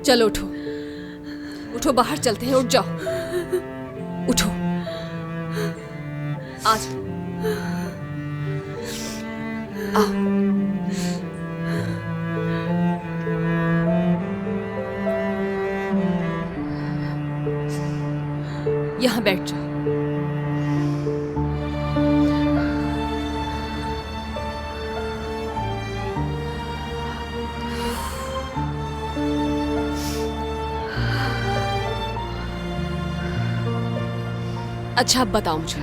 चलो उठो, उठो, बाहर चलते हैं, उठ जाओ, उठो, आज आओ। यहाँ बैठ जाओ। अच्छा अब बताओ मुझे,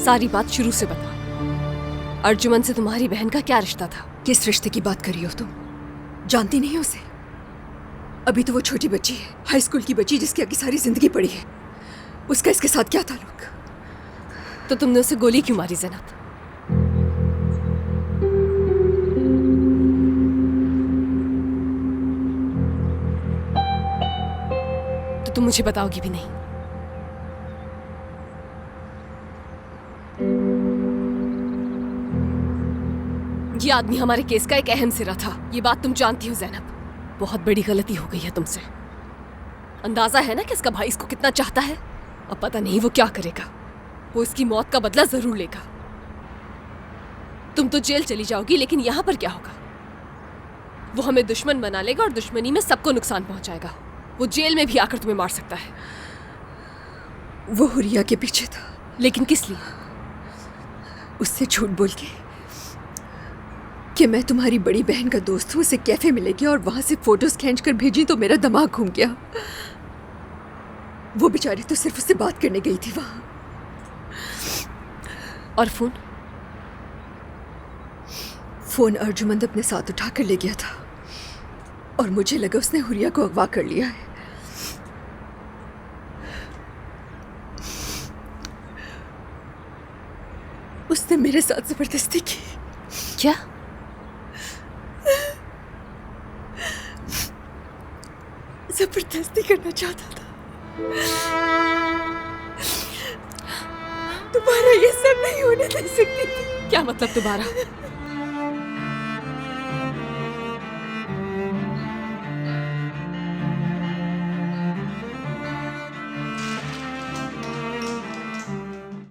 सारी बात शुरू से बताओ। अर्जुमन से तुम्हारी बहन का क्या रिश्ता था? किस रिश्ते की बात कर रही हो तुम? जानती नहीं हो उसे? अभी तो वो छोटी बच्ची है, हाई स्कूल की बच्ची जिसकी आगे सारी जिंदगी पड़ी है। उसका इसके साथ क्या ताल्लुक? तो तुमने उसे गोली क्यों मारी ज़ैनब? तो तुम मुझे बताओगी भी नहीं। ये आदमी हमारे केस का एक अहम सिरा था, ये बात तुम जानती हो ज़ैनब। बहुत बड़ी गलती हो गई है तुमसे। अंदाजा है ना कि इसका भाई इसको कितना चाहता है। अब पता नहीं वो क्या करेगा। वो इसकी मौत का बदला जरूर लेगा। तुम तो जेल चली जाओगी, लेकिन यहां पर क्या होगा? वो हमें दुश्मन बना लेगा और दुश्मनी में सबको नुकसान पहुंचाएगा। वो जेल में भी आकर तुम्हें मार सकता है। वो हुरिया के पीछे था। लेकिन किस लिए? उससे झूठ बोल के कि मैं तुम्हारी बड़ी बहन का दोस्त हूँ, उसे कैफे मिलेगी और वहां से फोटोज खींचकर भेजी तो मेरा दिमाग घूम गया। वो बेचारी तो सिर्फ उससे बात करने गई थी वहां। और फोन? फोन अर्जुमंद अपने साथ उठाकर ले गया था और मुझे लगा उसने हुरिया को अगवा कर लिया है। उसने मेरे साथ जबरदस्ती की। क्या? जबरदस्ती करना चाहता था। दोबारा ये सब नहीं होने दे सकती थी। क्या मतलब दोबारा?